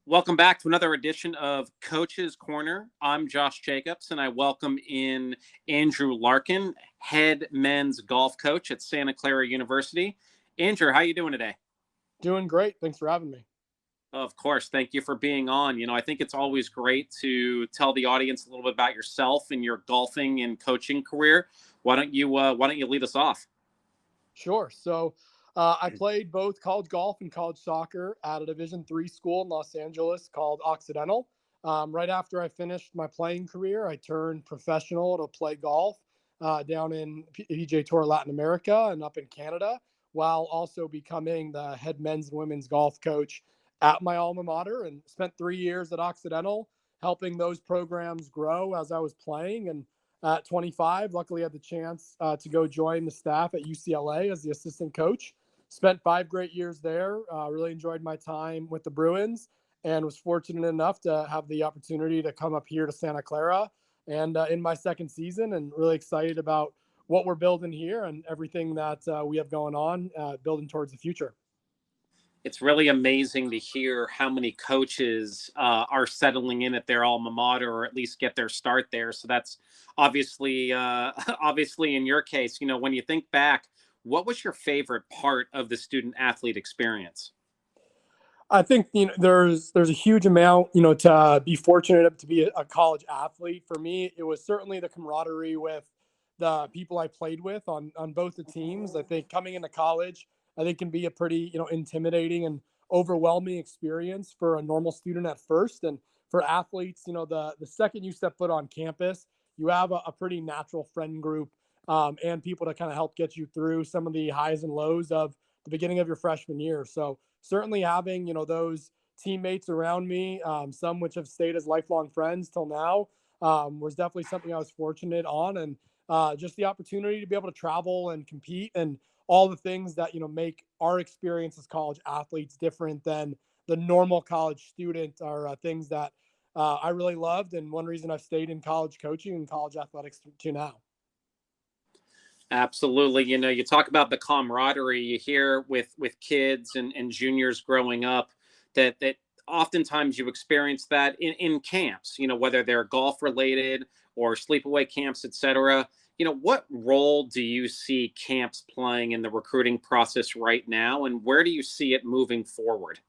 Welcome back to another edition of Coach's Corner. I'm Josh Jacobs, and I welcome in Andrew Larkin, head men's golf coach at Santa Clara University. Andrew, how are you doing today? Doing great. Thanks for having me. Of course. Thank you for being on. I think it's always great to tell the audience a little bit about yourself and your golfing and coaching career. Why don't you lead us off? Sure. I played both college golf and college soccer at a Division III school in Los Angeles called Occidental. Right after I finished my playing career, I turned professional to play golf down in PGA Tour Latin America and up in Canada, while also becoming the head men's and women's golf coach at my alma mater, and spent 3 years at Occidental helping those programs grow as I was playing. And at 25, luckily I had the chance to go join the staff at UCLA as the assistant coach. Spent 5 great years there. Really enjoyed my time with the Bruins, and was fortunate enough to have the opportunity to come up here to Santa Clara and in my second season, and really excited about what we're building here and everything that we have going on, building towards the future. It's really amazing to hear how many coaches are settling in at their alma mater, or at least get their start there. So that's obviously, obviously in your case, when you think back, what was your favorite part of the student athlete experience? I think there's a huge amount to be fortunate to be a college athlete. For me, it was certainly the camaraderie with the people I played with on both the teams. I think coming into college, I think can be a pretty intimidating and overwhelming experience for a normal student at first, and for athletes, the second you step foot on campus, you have a pretty natural friend group, and people to kind of help get you through some of the highs and lows of the beginning of your freshman year. So certainly having those teammates around me, some which have stayed as lifelong friends till now, was definitely something I was fortunate on. And just the opportunity to be able to travel and compete, and all the things that make our experience as college athletes different than the normal college student are things that I really loved, and one reason I've stayed in college coaching and college athletics to now. Absolutely. You talk about the camaraderie you hear with kids and juniors growing up, that oftentimes you experience that in camps, whether they're golf related or sleepaway camps, etc. What role do you see camps playing in the recruiting process right now, and where do you see it moving forward?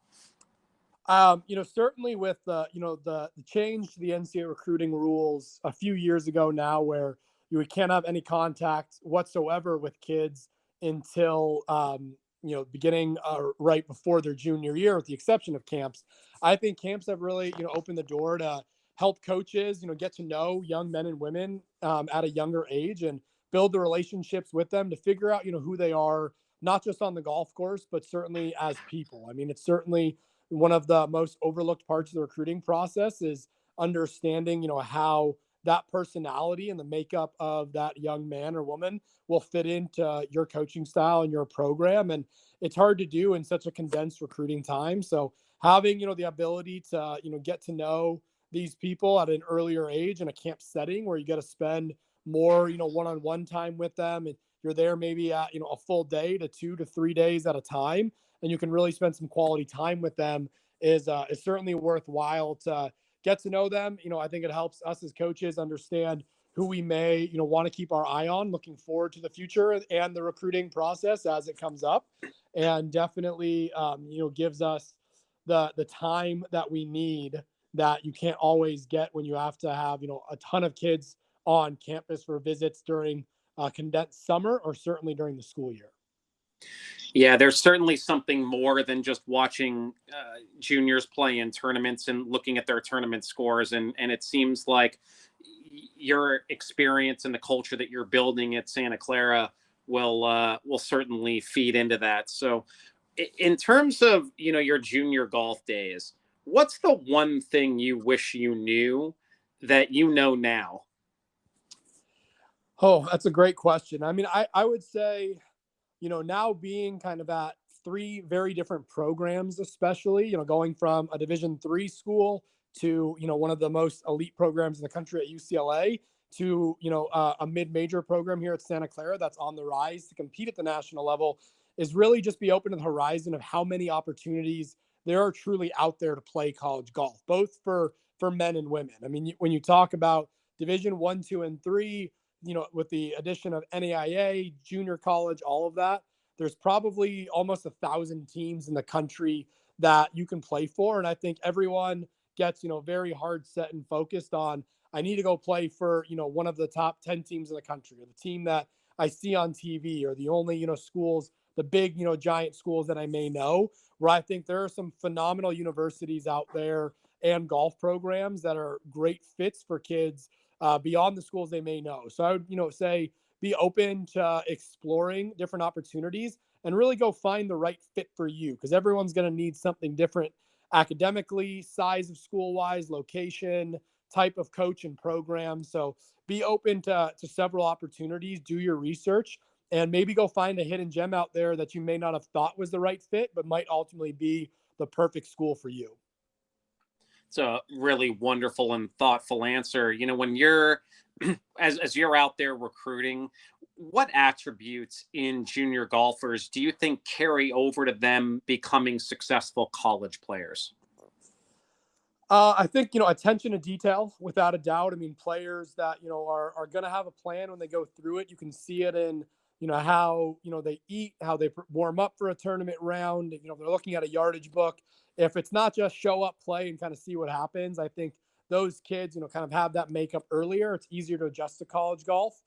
Certainly with the change to the NCAA recruiting rules a few years ago now, where you can't have any contact whatsoever with kids until beginning right before their junior year, with the exception of camps. I think camps have really opened the door to help coaches get to know young men and women at a younger age, and build the relationships with them to figure out who they are, not just on the golf course, but certainly as people. I mean, it's certainly one of the most overlooked parts of the recruiting process, is understanding how that personality and the makeup of that young man or woman will fit into your coaching style and your program. And it's hard to do in such a condensed recruiting time. So having the ability to get to know these people at an earlier age in a camp setting, where you get to spend more one-on-one time with them, and you're there maybe at a full day to 2 to 3 days at a time, and you can really spend some quality time with them, is certainly worthwhile to get to know them. I think it helps us as coaches understand who we may want to keep our eye on, looking forward to the future and the recruiting process as it comes up, and definitely gives us the time that we need, that you can't always get when you have to have a ton of kids on campus for visits during condensed summer, or certainly during the school year. Yeah, there's certainly something more than just watching juniors play in tournaments and looking at their tournament scores. And it seems like your experience and the culture that you're building at Santa Clara will certainly feed into that. So, in terms of your junior golf days, what's the one thing you wish you knew that you know now? Oh, that's a great question. I mean, I would say, now being kind of at three very different programs, especially, going from a Division III school to, one of the most elite programs in the country at UCLA, to, a mid-major program here at Santa Clara that's on the rise to compete at the national level, is really just be open to the horizon of how many opportunities they are truly out there to play college golf, both for men and women. I mean, when you talk about Division 1, 2, and 3, with the addition of NAIA, junior college, all of that, there's probably almost 1,000 teams in the country that you can play for. And I think everyone gets, very hard set and focused on, I need to go play for, one of the top 10 teams in the country, or the team that I see on TV, or the only, schools, the big, giant schools that I may know, where I think there are some phenomenal universities out there and golf programs that are great fits for kids beyond the schools they may know. So I would, say be open to exploring different opportunities and really go find the right fit for you, because everyone's going to need something different academically, size of school wise, location, type of coach and program. So be open to several opportunities, do your research, and maybe go find a hidden gem out there that you may not have thought was the right fit, but might ultimately be the perfect school for you. It's a really wonderful and thoughtful answer. When you're as you're out there recruiting, what attributes in junior golfers do you think carry over to them becoming successful college players? I think, attention to detail, without a doubt. I mean, players that, are going to have a plan when they go through it. You can see it in, how, they eat, how they warm up for a tournament round. They're looking at a yardage book. If it's not just show up, play, and kind of see what happens, I think those kids, kind of have that makeup earlier. It's easier to adjust to college golf.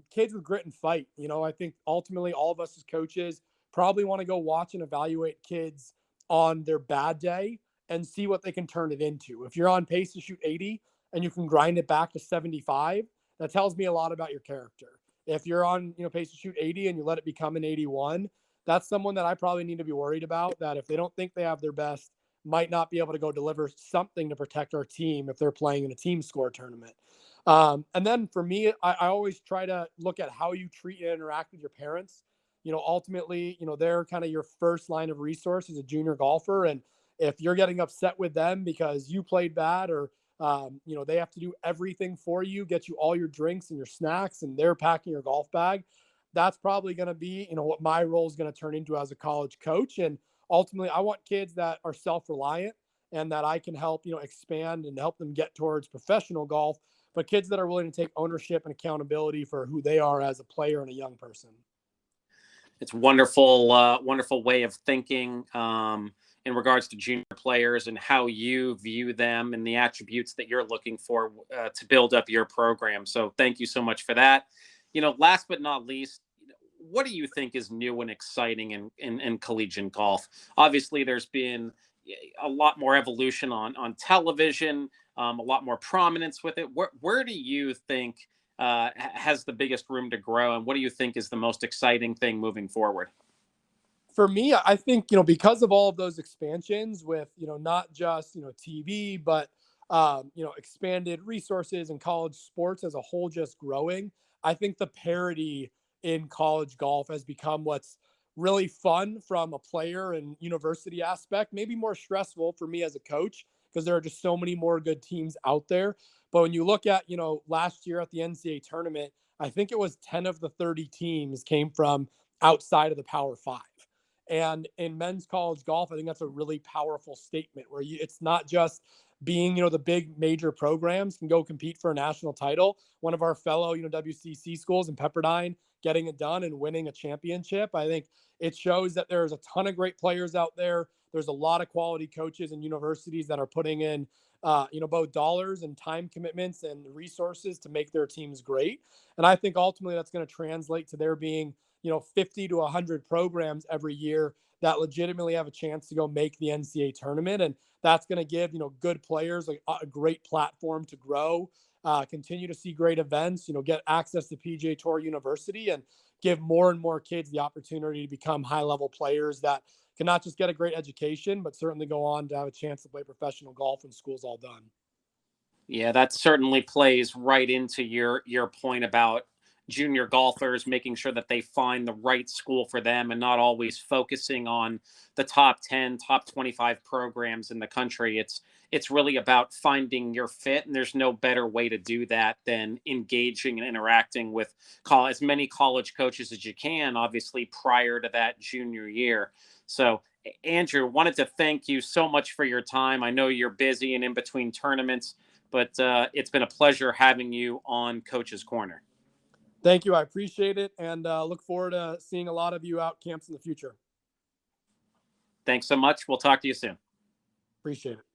Kids with grit and fight, I think ultimately all of us as coaches probably want to go watch and evaluate kids on their bad day and see what they can turn it into. If you're on pace to shoot 80 and you can grind it back to 75, that tells me a lot about your character. If you're on, pace to shoot 80 and you let it become an 81, that's someone that I probably need to be worried about, that if they don't think they have their best, might not be able to go deliver something to protect our team if they're playing in a team score tournament. And then for me, I always try to look at how you treat and interact with your parents. Ultimately, they're kind of your first line of resource as a junior golfer. And if you're getting upset with them because you played bad, or they have to do everything for you, get you all your drinks and your snacks, and they're packing your golf bag, that's probably going to be, what my role is going to turn into as a college coach. And ultimately, I want kids that are self-reliant and that I can help, expand and help them get towards professional golf, but kids that are willing to take ownership and accountability for who they are as a player and a young person. It's wonderful, wonderful way of thinking in regards to junior players and how you view them and the attributes that you're looking for to build up your program. So thank you so much for that. Last but not least, what do you think is new and exciting in collegiate golf? Obviously, there's been a lot more evolution on television, a lot more prominence with it. Where do you think has the biggest room to grow, and what do you think is the most exciting thing moving forward? For me, I think, because of all of those expansions with, not just, TV, but, expanded resources and college sports as a whole just growing, I think the parity in college golf has become what's really fun from a player and university aspect, maybe more stressful for me as a coach, because there are just so many more good teams out there. But when you look at, last year at the NCAA tournament, I think it was 10 of the 30 teams came from outside of the Power Five. And in men's college golf, I think that's a really powerful statement where it's not just being, the big major programs can go compete for a national title. One of our fellow, WCC schools in Pepperdine getting it done and winning a championship. I think it shows that there's a ton of great players out there. There's a lot of quality coaches and universities that are putting in, both dollars and time commitments and resources to make their teams great. And I think ultimately that's going to translate to there being, 50 to 100 programs every year that legitimately have a chance to go make the NCAA tournament. And that's going to give, good players a great platform to grow, continue to see great events, get access to PGA Tour University, and give more and more kids the opportunity to become high level players that can not just get a great education, but certainly go on to have a chance to play professional golf when school's all done. Yeah, that certainly plays right into your point about junior golfers making sure that they find the right school for them and not always focusing on the top 10, top 25 programs in the country. It's really about finding your fit, and there's no better way to do that than engaging and interacting with as many college coaches as you can, obviously prior to that junior year. So Andrew, wanted to thank you so much for your time. I know you're busy and in between tournaments, but it's been a pleasure having you on Coach's Corner. Thank you. I appreciate it, and look forward to seeing a lot of you out camps in the future. Thanks so much. We'll talk to you soon. Appreciate it.